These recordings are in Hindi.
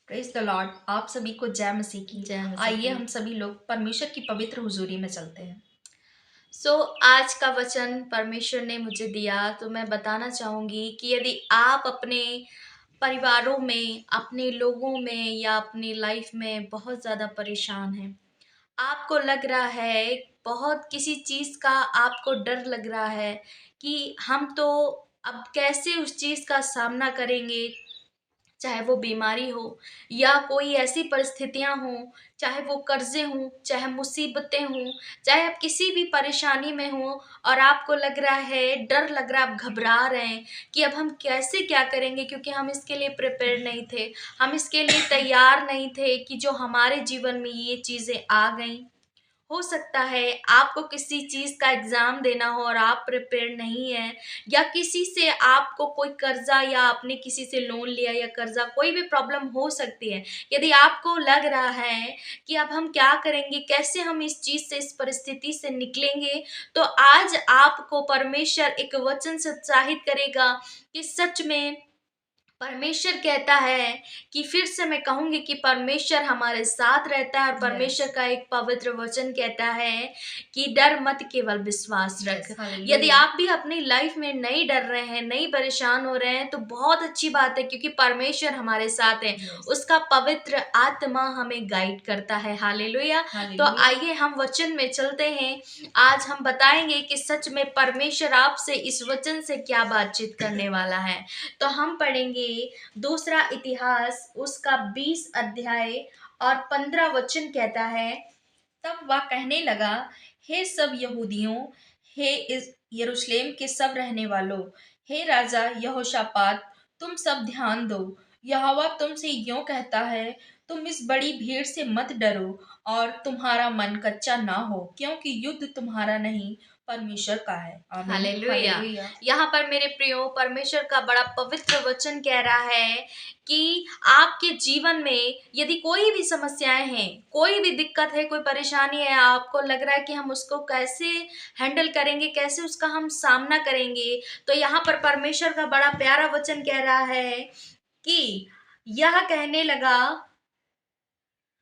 Praise the Lord. आप सभी को जय मसीह की। जय मसीह आइए की। हम सभी लोग परमेश्वर की पवित्र हुजूरी में चलते हैं। आज का वचन परमेश्वर ने मुझे दिया, तो मैं बताना चाहूंगी कि यदि आप अपने परिवारों में, अपने लोगों में या अपनी लाइफ में बहुत ज़्यादा परेशान हैं, आपको लग रहा है, बहुत किसी चीज़ का आपको डर लग रहा है कि हम तो अब कैसे उस चीज़ का सामना करेंगे, चाहे वो बीमारी हो या कोई ऐसी परिस्थितियां हों, चाहे वो कर्जे हों, चाहे मुसीबतें हों, चाहे आप किसी भी परेशानी में हो और आपको लग रहा है, डर लग रहा है, आप घबरा रहे हैं कि अब हम कैसे क्या करेंगे, क्योंकि हम इसके लिए प्रिपेयर नहीं थे, हम इसके लिए तैयार नहीं थे कि जो हमारे जीवन में ये चीज़ें आ गई। हो सकता है आपको किसी चीज़ का एग्ज़ाम देना हो और आप प्रिपेयर नहीं हैं, या किसी से आपको कोई कर्ज़ा या आपने किसी से लोन लिया या कर्ज़ा, कोई भी प्रॉब्लम हो सकती है। यदि आपको लग रहा है कि अब हम क्या करेंगे, कैसे हम इस चीज़ से, इस परिस्थिति से निकलेंगे, तो आज आपको परमेश्वर एक वचन से उत्साहित करेगा कि सच में परमेश्वर कहता है कि फिर से मैं कहूँगी कि परमेश्वर हमारे साथ रहता है, और परमेश्वर Yes. का एक पवित्र वचन कहता है कि डर मत, केवल विश्वास रख। Yes, hallelujah. यदि आप भी अपनी लाइफ में नहीं डर रहे हैं, नहीं परेशान हो रहे हैं, तो बहुत अच्छी बात है, क्योंकि परमेश्वर हमारे साथ है। Yes. उसका पवित्र आत्मा हमें गाइड करता है। हालेलुया। तो Hallelujah. आइए हम वचन में चलते हैं। आज हम बताएंगे कि सच में परमेश्वर आपसे इस वचन से क्या बातचीत करने वाला है। तो हम पढ़ेंगे दूसरा इतिहास उसका 20 अध्याय और 15 वचन कहता है। तब वह कहने लगा, हे सब यहूदियों, हे इस यरूशलेम के सब रहने वालों, हे राजा यहोशापात, तुम सब ध्यान दो। यहोवा तुमसे यूं कहता है, तुम इस बड़ी भीड़ से मत डरो और तुम्हारा मन कच्चा ना हो, क्योंकि युद्ध तुम्हारा नहीं, परमेश्वर का है। आमीन। हालेलुया। हालेलुया। यहाँ पर मेरे प्रियो, परमेश्वर का बड़ा पवित्र वचन कह रहा है कि आपके जीवन में यदि कोई भी समस्याएं हैं, कोई भी दिक्कत है, कोई परेशानी है, आपको लग रहा है कि हम उसको कैसे हैंडल करेंगे, कैसे उसका हम सामना करेंगे, तो यहाँ पर परमेश्वर का बड़ा प्यारा वचन कह रहा है कि यह कहने लगा,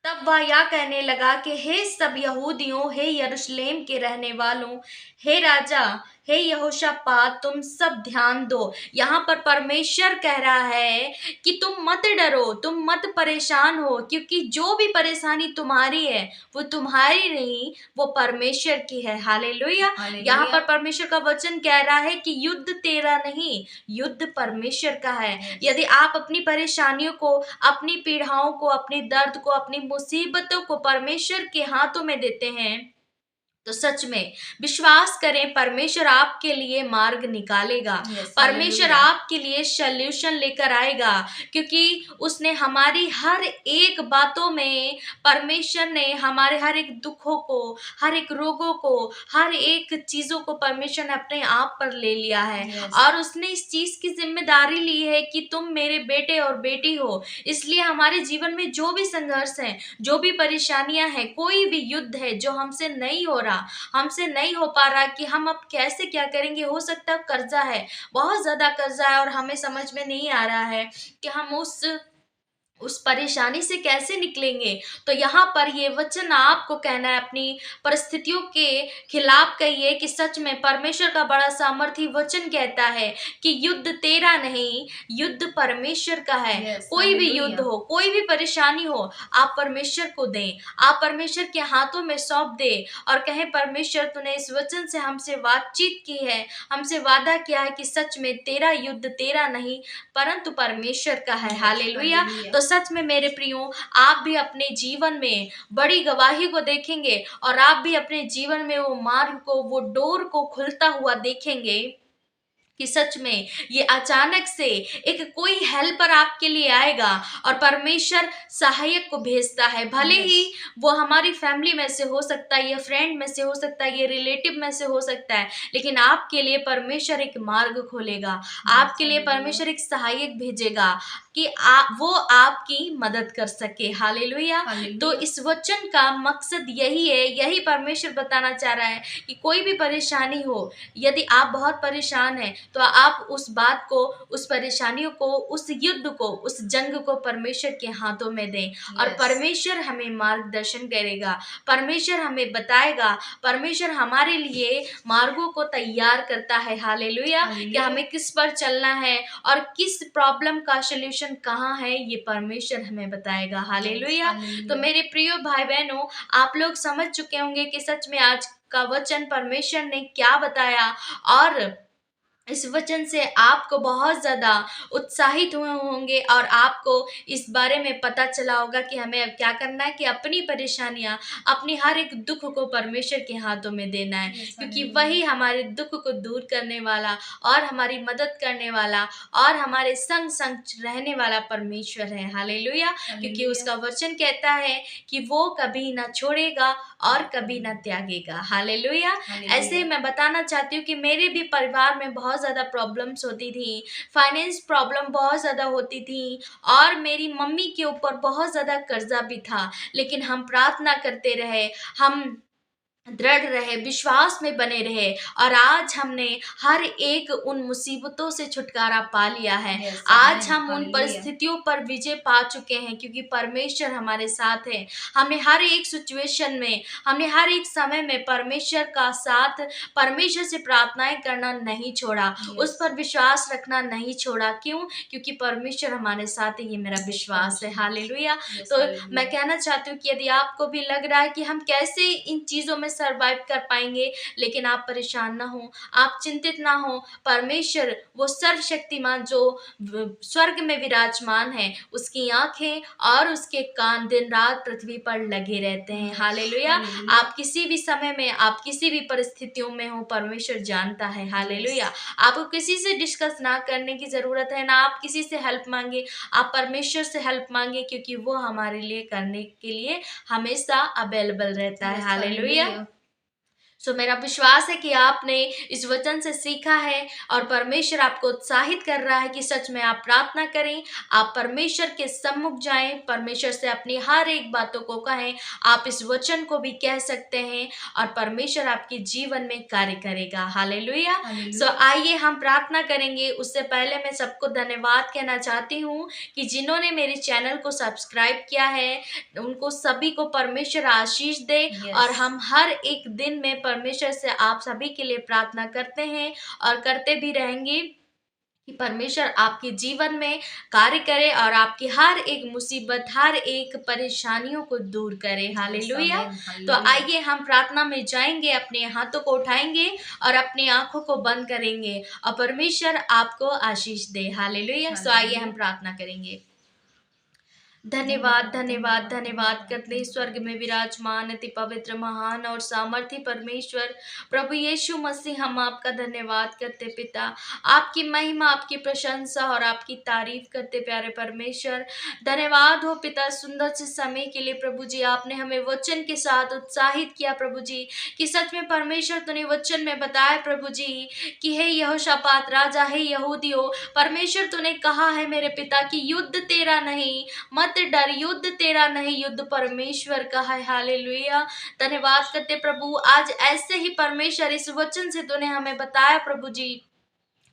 तब वह यह कहने लगा कि हे सब यहूदियों, हे यरूशलेम के रहने वालों, हे राजा, हे यहोशापात, तुम सब ध्यान दो। यहाँ पर परमेश्वर कह रहा है कि तुम मत डरो, तुम मत परेशान हो, क्योंकि जो भी परेशानी तुम्हारी है वो तुम्हारी नहीं, वो परमेश्वर की है। हालेलुया। यहाँ पर परमेश्वर का वचन कह रहा है कि युद्ध तेरा नहीं, युद्ध परमेश्वर का है। यदि आप अपनी परेशानियों को, अपनी पीड़ाओं को, अपने दर्द को, अपनी मुसीबतों को परमेश्वर के हाथों में देते हैं, तो सच में विश्वास करें, परमेश्वर आपके लिए मार्ग निकालेगा। Yes, परमेश्वर hallelujah. आपके लिए सल्यूशन लेकर आएगा, क्योंकि उसने हमारी हर एक बातों में, परमेश्वर ने हमारे हर एक दुखों को, हर एक रोगों को, हर एक चीजों को परमेश्वर ने अपने आप पर ले लिया है। Yes. और उसने इस चीज की जिम्मेदारी ली है कि तुम मेरे बेटे और बेटी हो। इसलिए हमारे जीवन में जो भी संघर्ष है, जो भी परेशानियां हैं, कोई भी युद्ध है जो हमसे नहीं हो रहा, हमसे नहीं हो पा रहा कि हम अब कैसे क्या करेंगे, हो सकता है कर्जा है, बहुत ज्यादा कर्जा है और हमें समझ में नहीं आ रहा है कि हम उस परेशानी से कैसे निकलेंगे, तो यहाँ पर ये वचन आपको कहना है, अपनी परिस्थितियों के खिलाफ कहिए कि सच में परमेश्वर का बड़ा सामर्थी वचन कहता है कि युद्ध तेरा नहीं, युद्ध परमेश्वर का है। Yes, कोई भी hallelujah. युद्ध हो, कोई भी परेशानी हो, आप परमेश्वर को दें, आप परमेश्वर के हाथों में सौंप दे और कहें, परमेश्वर तूने इस वचन से हमसे बातचीत की है, हमसे वादा किया है कि सच में तेरा युद्ध तेरा नहीं, परंतु परमेश्वर का है। Yes, hallelujah. hallelujah. तो सच में मेरे प्रियो, आप भी अपने जीवन में बड़ी गवाही को देखेंगे और आप भी अपने जीवन में वो मार्ग को, वो डोर को खुलता हुआ देखेंगे कि सच में ये अचानक से एक कोई हेल्पर आपके लिए आएगा और परमेश्वर सहायक को भेजता है। भले Yes. ही वो हमारी फैमिली में से हो सकता है, ये फ्रेंड में से हो सकता है, ये रिलेटिव में से हो सकता है, लेकिन आपके लिए परमेश्वर एक मार्ग खोलेगा, आपके लिए परमेश्वर एक सहायक भेजेगा कि वो आपकी मदद कर सके। हालेलुया। Hallelujah. तो इस वचन का मकसद यही है, यही परमेश्वर बताना चाह रहा है कि कोई भी परेशानी हो, यदि आप बहुत परेशान हैं, तो आप उस बात को, उस परेशानियों को, उस युद्ध को, उस जंग को परमेश्वर के हाथों में दें और यस, परमेश्वर हमें मार्गदर्शन करेगा, परमेश्वर हमें बताएगा, परमेश्वर हमारे लिए मार्गों को तैयार करता है। हालेलुया! कि हालेलुया, हमें किस पर चलना है और किस प्रॉब्लम का सॉल्यूशन कहाँ है, ये परमेश्वर हमें बताएगा। Yes, hallelujah! तो हालेलुया, मेरे प्रिय भाई-बहनों, आप लोग समझ चुके होंगे कि सच में आज का वचन परमेश्वर ने क्या बताया और इस वचन से आपको बहुत ज़्यादा उत्साहित हुए होंगे और आपको इस बारे में पता चला होगा कि हमें अब क्या करना है कि अपनी परेशानियाँ, अपनी हर एक दुःख को परमेश्वर के हाथों में देना है। यस, क्योंकि हालेलुया, वही हमारे दुःख को दूर करने वाला और हमारी मदद करने वाला और हमारे संग-संग रहने वाला परमेश्वर है। हालेलुया! क्योंकि हालेलुया, उसका वचन कहता है कि वो कभी ना छोड़ेगा और कभी ना त्यागेगा। हालेलुया! ऐसे ही हालेलुया, मैं बताना चाहती हूँ कि मेरे भी परिवार में बहुत ज़्यादा प्रॉब्लम्स होती थी, फाइनेंस प्रॉब्लम बहुत ज़्यादा होती थी और मेरी मम्मी के ऊपर बहुत ज़्यादा कर्ज़ा भी था। लेकिन हम प्रार्थना करते रहे, हम दृढ़ रहे, विश्वास में बने रहे और आज हमने हर एक उन मुसीबतों से छुटकारा पा लिया है। यस, आज आमेन, हम उन हालेलुया, परिस्थितियों पर विजय पा चुके हैं क्योंकि परमेश्वर हमारे साथ है। हमने हर एक सिचुएशन में, हमने हर एक समय में परमेश्वर का साथ, परमेश्वर से प्रार्थनाएँ करना नहीं छोड़ा, उस यस, पर विश्वास रखना नहीं छोड़ा। क्यों? क्योंकि परमेश्वर हमारे साथ है, ये मेरा यस, विश्वास है। परमेश्वर, हालेलुया! यस, तो मैं हालेलुया, कहना चाहती हूँ कि यदि आपको भी लग रहा है कि हम कैसे इन चीज़ों में सर्वाइव कर पाएँगे, लेकिन आप परेशान ना हों, आप चिंतित ना हों। परमेश्वर वो सर्वशक्तिमान जो व स्वर्ग में विराजमान है, उसकी आँखें और उसके कान दिन-रात पृथ्वी पर लगे रहते हैं। Yes, hallelujah! हालेलुया, आप किसी भी समय में, आप किसी भी परिस्थितियों में हो, परमेश्वर जानता है। Yes, hallelujah! आपको किसी से डिस्कस ना करने की ज़रूरत है, ना आप किसी से हेल्प माँगे। आप परमेश्वर से हेल्प माँगे क्योंकि वो हमारे लिए करने के लिए हमेशा अवेलेबल रहता है। Yes, hallelujah! हालेलुया, सो मेरा विश्वास है कि आपने इस वचन से सीखा है और परमेश्वर आपको उत्साहित कर रहा है कि सच में आप प्रार्थना करें, आप परमेश्वर के सम्मुख जाएँ, परमेश्वर से अपनी हर एक बातों को कहें। आप इस वचन को भी कह सकते हैं और परमेश्वर आपके जीवन में कार्य करेगा। हालेलुया! सो हालेलुया, आइए हम प्रार्थना करेंगे, उससे पहले मैं सबको धन्यवाद कहना चाहती हूँ कि जिन्होंने मेरे चैनल को सब्सक्राइब किया है, उनको सभी को परमेश्वर आशीष दे और यस, हम हर एक दिन में परमेश्वर से आप सभी के लिए प्रार्थना करते हैं और करते भी रहेंगे कि परमेश्वर आपके जीवन में कार्य करे और आपकी हर एक मुसीबत, हर एक परेशानियों को दूर करे। Yes, hallelujah! आमेन, तो हालेलुया, आइए हम प्रार्थना में जाएँगे, अपने हाथों को उठाएँगे और अपनी आँखों को बंद करेंगे और परमेश्वर आपको आशीष दे। हालेलुया! सो आइए हम हालेलुया, प्रार्थना करेंगे। धन्यवाद, धन्यवाद, धन्यवाद, धन्यवाद, धन्यवाद धन्यवाद, करते हैं धन्यवाद, स्वर्ग में विराजमान अति पवित्र, महान और सामर्थी परमेश्वर, प्रभु यीशु मसीह हम आपका धन्यवाद करते पिता। आपकी महिमा, आपकी प्रशंसा और आपकी तारीफ करते प्यारे परमेश्वर। धन्यवाद हो पिता सुंदर से समय के लिए प्रभु जी, आपने हमें वचन के साथ उत्साहित किया प्रभु जी, कि सच में परमेश्वर तूने वचन में बताया प्रभु जी, कि हे यहोशापात राजा, हे यहूदियों, परमेश्वर तूने कहा है मेरे पिता कि युद्ध तेरा नहीं, मत डर, युद्ध तेरा नहीं, युद्ध परमेश्वर का है। हालेलुया! धन्यवाद करते प्रभु, आज ऐसे ही परमेश्वर इस वचन से तूने हमें बताया प्रभु जी,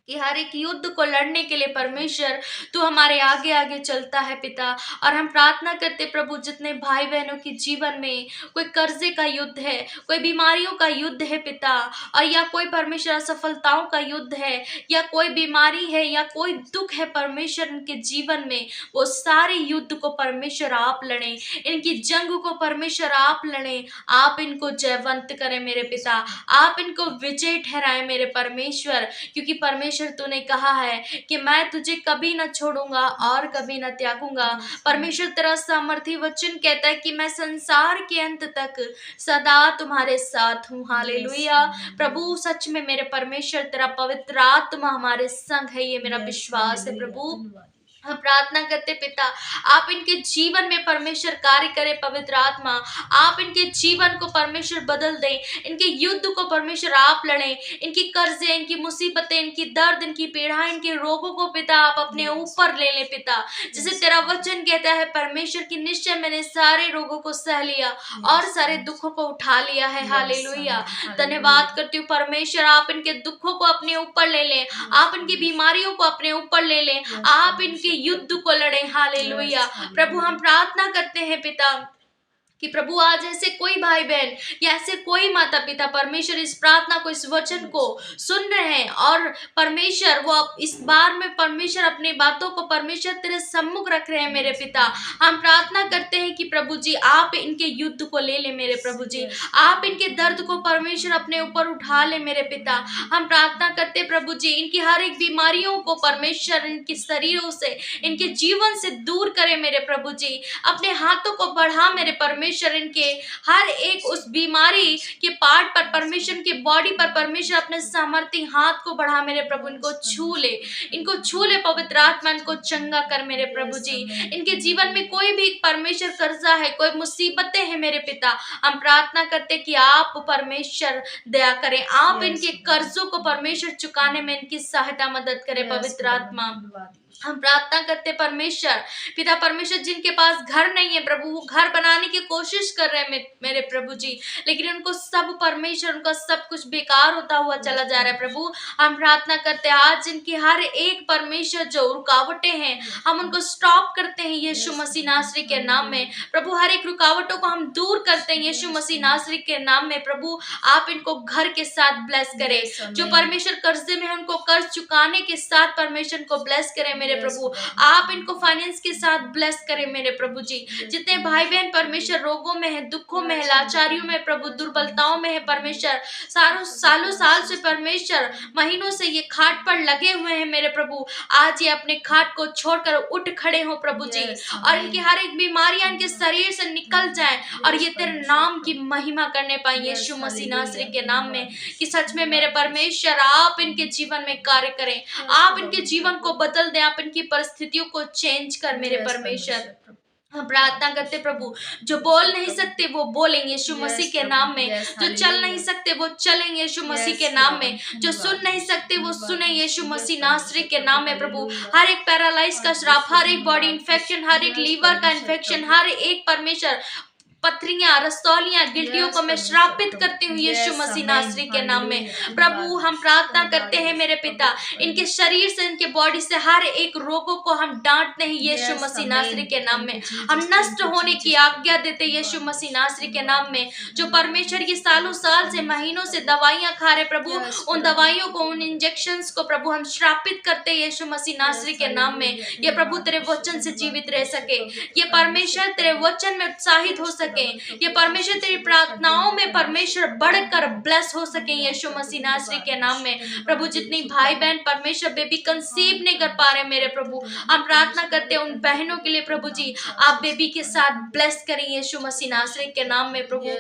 कि हर एक युद्ध को लड़ने के लिए परमेश्वर तू हमारे आगे आगे चलता है पिता। और हम प्रार्थना करते प्रभु, जितने भाई बहनों के जीवन में कोई कर्जे का युद्ध है, कोई बीमारियों का युद्ध है पिता, और या कोई परमेश्वर असफलताओं का युद्ध है, या कोई बीमारी है, या कोई दुख है परमेश्वर उनके जीवन में, वो सारे युद्ध को परमेश्वर आप लड़े, इनकी जंग को परमेश्वर आप लड़े, आप इनको जयवंत करें मेरे पिता, आप इनको विजय ठहराए मेरे परमेश्वर। क्योंकि परमेश्वर तूने कहा है कि मैं तुझे कभी न छोड़ूंगा और कभी न त्यागूंगा। यस, परमेश्वर तेरा सामर्थी वचन कहता है कि मैं संसार के अंत तक सदा तुम्हारे साथ हूँ। Yes, hallelujah! प्रभु हालेलुया, सच में मेरे परमेश्वर तेरा पवित्र आत्मा हमारे संग है, ये मेरा यस, विश्वास है हालेलुया, प्रभु। धन्यवाद यीशु। हम प्रार्थना करते पिता, आप इनके जीवन में परमेश्वर कार्य करें पवित्र आत्मा। आप इनके जीवन को परमेश्वर बदल दें, इनके युद्ध को परमेश्वर आप लड़ें, इनकी कर्जे, इनकी मुसीबतें, इनकी दर्द, इनकी पीड़ा, इनके रोगों को पिता आप अपने Yes. ऊपर ले लें पिता। जैसे Yes. तेरा वचन कहता है परमेश्वर की, निश्चय मैंने सारे रोगों को सह लिया और सारे Yes. दुखों को उठा लिया है। Yes, hallelujah. Hallelujah. धन्यवाद करती हूँ परमेश्वर, आप इनके दुखों को अपने ऊपर ले लें, आप इनकी बीमारियों को अपने ऊपर ले लें, Yes, आप इनके परमेश्वर। युद्ध को लड़ें। हालेलुया। Yes, प्रभु हम Hallelujah. प्रार्थना करते हैं पिता कि प्रभु आज ऐसे कोई भाई बहन या ऐसे कोई माता पिता परमेश्वर इस प्रार्थना को, इस वचन को सुन रहे हैं और परमेश्वर वो इस बार में परमेश्वर अपनी बातों को परमेश्वर तेरे सम्मुख रख रहे हैं मेरे पिता। हम प्रार्थना करते हैं कि प्रभु जी आप इनके युद्ध को ले ले मेरे प्रभु जी, आप इनके दर्द को परमेश्वर अपने ऊपर उठा ले मेरे पिता। हम प्रार्थना करते प्रभु जी इनकी हर एक बीमारियों को परमेश्वर इनके शरीरों से, इनके जीवन से दूर करे मेरे प्रभु जी। अपने हाथों को बढ़ा मेरे परमेश्वर, इनके हर एक उस बीमारी के पार्ट पर परमेश्वर के बॉडी पर परमेश्वर अपने सामर्थ्य हाथ को बढ़ा मेरे प्रभु, इनको छू ले, इनको छू ले पवित्र आत्मा, इनको चंगा कर मेरे प्रभु जी। इनके जीवन में कोई भी परमेश्वर कर्जा है, कोई मुसीबतें हैं मेरे पिता, हम प्रार्थना करते कि आप परमेश्वर दया करें, आप इनके कर्जों को परमेश्वर चुकाने में इनकी सहायता मदद करें पवित्र आत्मा। हम प्रार्थना करते परमेश्वर पिता परमेश्वर जिनके पास घर नहीं है प्रभु, वो घर बनाने की कोशिश कर रहे हैं मेरे प्रभु जी, लेकिन उनको सब परमेश्वर उनका सब कुछ बेकार होता हुआ चला जा रहा है प्रभु। हम प्रार्थना करते हैं आज जिनकी हर एक परमेश्वर जो रुकावटें हैं हम उनको स्टॉप करते हैं यीशु मसीह नासरी के नाम में प्रभु। हर एक रुकावटों को हम दूर करते हैं यीशु मसीह नासरी के नाम में प्रभु। आप इनको घर के साथ ब्लेस करें, जो परमेश्वर कर्जे में है उनको कर्ज चुकाने के साथ परमेश्वर को ब्लेस करें मेरे प्रभु। आप इनको फाइनेंस के साथ ब्लेस करें मेरे प्रभु जी। जितने भाई बहन परमेश्वर रोगों में है, दुखों में है, लाचारियों में प्रभु, दुर्बलताओं में है परमेश्वर, सालों साल से परमेश्वर महीनों से ये खाट पर लगे हुए हैं मेरे प्रभु, आज ये अपने खाट को छोड़कर उठ खड़े हो प्रभु जी, और इनकी हर एक बीमारियां इनके शरीर से निकल जाए और ये तेरे नाम की महिमा करने पाए यीशु मसीह नासरी के नाम में। कि सच में मेरे परमेश्वर आप इनके जीवन में कार्य करें, आप इनके जीवन को बदल दें, आप इनकी परिस्थितियों को चेंज कर मेरे परमेश्वर। हम प्रार्थना करते प्रभु जो बोल नहीं सकते वो बोलेंगे यीशु मसीह के नाम में, जो चल नहीं सकते वो चलेंगे यीशु मसीह के नाम में, जो सुन नहीं सकते वो सुने यीशु मसीह नासरी के नाम में प्रभु। हर एक पैरालाइज का श्राप, हर एक बॉडी इन्फेक्शन, हर एक लीवर का इन्फेक्शन, हर एक परमेश्वर पथरियां, रस्तौलियां, गिल्टियों को मैं श्रापित करती हूँ यीशु मसीह नासरी के नाम में प्रभु। हम प्रार्थना करते हैं मेरे पिता इनके शरीर से, इनके बॉडी से हर एक रोगों को हम डांटते हैं यीशु मसीह नासरी के नाम में, हम नष्ट होने की आज्ञा देते यीशु मसीह नासरी के नाम में। जो परमेश्वर ये सालों साल से महीनों से दवाइयां खा रहे प्रभु, उन दवाइयों को, उन इंजेक्शंस को प्रभु हम श्रापित करते यीशु मसीह नासरी के नाम में। ये प्रभु तेरे वचन से जीवित रह सके, ये परमेश्वर तेरे वचन में उत्साहित हो सके, ये परमेश्वर तेरी प्रार्थनाओं में परमेश्वर बढ़कर ब्लेस हो सके यीशु मसीह नासरी के नाम में प्रभु। जितनी भाई बहन परमेश्वर बेबी कंसीव नहीं कर पा रहे मेरे प्रभु, हम प्रार्थना करते हैं उन बहनों के लिए प्रभु जी, आप बेबी के साथ ब्लेस करें यीशु मसीह नासरी के नाम में प्रभु।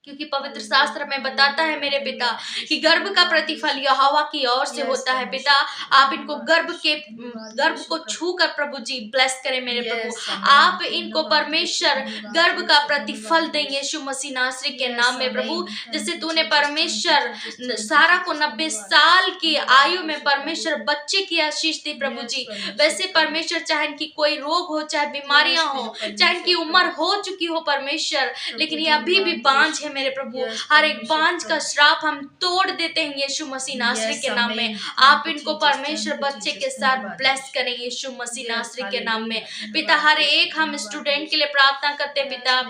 क्योंकि पवित्र शास्त्र में बताता है मेरे पिता कि गर्भ का प्रतिफल यहोवा की ओर से होता है पिता। आप इनको गर्भ को छू कर प्रभु जी ब्लेस करें मेरे प्रभु। आप इनको परमेश्वर गर्भ का प्रतिफल देंगे यीशु मसीह नासरी के नाम में प्रभु। जैसे तूने परमेश्वर सारा को 90 साल की आयु में परमेश्वर बच्चे की आशीष दी प्रभु जी, वैसे परमेश्वर चाहे इनकी कोई रोग हो, चाहे बीमारियां हो, चाहे इनकी उम्र हो चुकी हो परमेश्वर, लेकिन ये अभी भी बांझ है मेरे प्रभु। हर एक बांझ का श्राप हम तोड़ देते हैं यीशु मसीह नासरी के नाम में। आप इनको परमेश्वर बच्चे के साथ ब्लेस करें यीशु मसीह नासरी के नाम में पिता। हर एक हम स्टूडेंट के लिए प्रार्थना करते हैं पिता,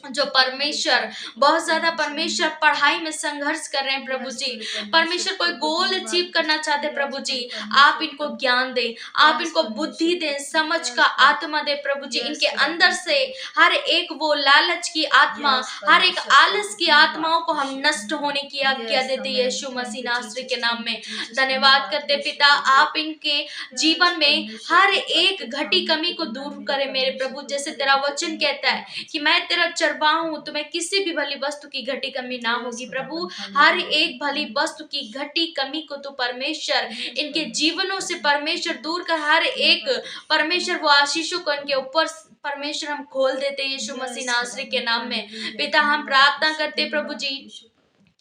जो परमेश्वर बहुत ज्यादा परमेश्वर पढ़ाई में संघर्ष कर रहे हैं प्रभु जी, परमेश्वर कोई गोल अचीव करना चाहते प्रभु जी, आप इनको ज्ञान दें, आप इनको बुद्धि दें, समझ का आत्मा दे प्रभु जी। इनके अंदर से हर एक वो लालच की आत्मा, हर एक आलस की आत्माओं को हम नष्ट होने की आज्ञा देते यीशु मसीह नासरी के नाम में। धन्यवाद करते पिता, आप इनके जीवन में हर एक घटी कमी को दूर करें मेरे प्रभु। जैसे तेरा वचन कहता है कि मैं तेरा चरवाहा हूँ, तुम्हें किसी भी भली वस्तु की घटी कमी ना होगी प्रभु। हर एक भली वस्तु की घटी कमी को तो परमेश्वर इनके जीवनों से परमेश्वर दूर कर, हर एक परमेश्वर वो आशीषों को इनके ऊपर परमेश्वर हम खोल देते यीशु मसीह नासरी के नाम में। पिता हम प्रार्थना करते प्रभु जी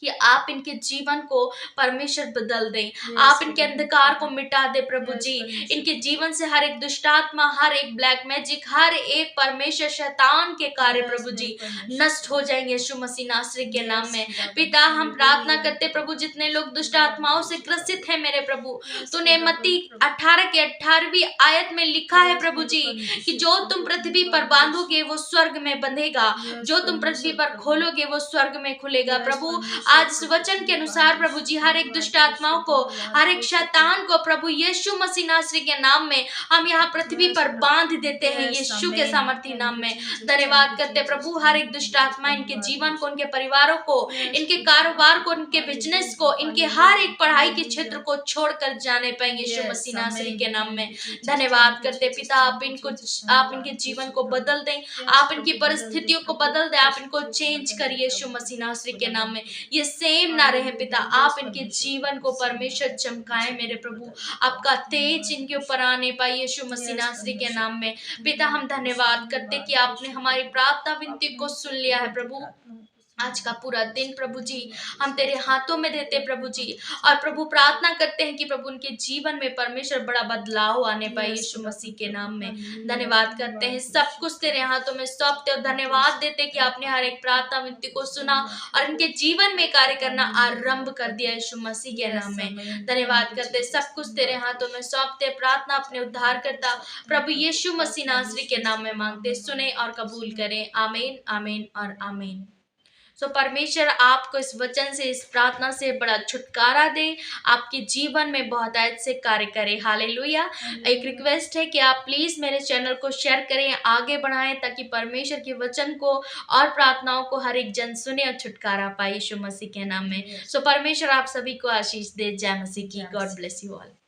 कि आप इनके जीवन को परमेश्वर बदल दें, आप इनके अंधकार को मिटा दे प्रभु जी। इनके जीवन से हर एक दुष्टात्मा, हर एक ब्लैक मैजिक, हर एक परमेश्वर शैतान के कार्य प्रभु जी नष्ट हो जाएंगे यीशु मसीह नासरी के नाम में। पिता हम प्रार्थना करते प्रभु, जितने लोग दुष्ट आत्माओं से ग्रसित है मेरे प्रभु, तूने मत्ती 18 के 18वीं आयत में लिखा है प्रभु जी कि जो तुम पृथ्वी पर बांधोगे वो स्वर्ग में बंधेगा, जो तुम पृथ्वी पर खोलोगे वो स्वर्ग में खुलेगा प्रभु। आज इस वचन के अनुसार प्रभु जी हर एक दुष्ट आत्माओं को, हर एक शैतान को प्रभु यीशु मसीह नासरी के नाम में हम यहाँ पृथ्वी पर बांध देते हैं यीशु के सामर्थी नाम में। धन्यवाद करते प्रभु, हर एक दुष्ट आत्मा इनके जीवन को, इनके परिवारों को, इनके कारोबार को, इनके बिजनेस को, इनके हर एक पढ़ाई के क्षेत्र को छोड़कर जाने पाएंगे यीशु मसीह नासरी के नाम में। धन्यवाद करते पिता, आप इनके जीवन को बदल दें, आप इनकी परिस्थितियों को बदल दें, आप इनको चेंज करिए यीशु मसीह नासरी के नाम में। ये सेम ना रहे पिता, आप इनके जीवन को परमेश्वर चमकाएं मेरे प्रभु, आपका तेज इनके ऊपर आने पाए यीशु मसीह नासरी के नाम में। पिता हम धन्यवाद करते कि आपने हमारी प्रार्थना विनती को सुन लिया है प्रभु। आज का पूरा दिन प्रभु जी हम तेरे हाथों में देते प्रभु जी, और प्रभु प्रार्थना करते हैं कि प्रभु उनके जीवन में परमेश्वर बड़ा बदलाव आने पाए यीशु मसीह के नाम में। धन्यवाद करते हैं, सब कुछ तेरे हाथों में सौंपते और धन्यवाद देते कि आपने हर एक प्रार्थना विनती को सुना और इनके जीवन में कार्य करना आरंभ कर दिया यीशु मसीह के नाम में। धन्यवाद करते, सब कुछ तेरे हाथों में सौंपते, प्रार्थना अपने उद्धार करता प्रभु यीशु मसीह नासरी के नाम में मांगते, सुने और कबूल करें। आमीन, आमीन और आमीन। परमेश्वर आपको इस वचन से, इस प्रार्थना से बड़ा छुटकारा दे, आपके जीवन में बहुत से कार्य करे। हालेलुया। एक रिक्वेस्ट है कि आप प्लीज मेरे चैनल को शेयर करें, आगे बढ़ाएं, ताकि परमेश्वर के वचन को और प्रार्थनाओं को हर एक जन सुने और छुटकारा पाए यीशु मसीह के नाम में। परमेश्वर आप सभी को आशीष दे। जय मसीह की। God bless you all.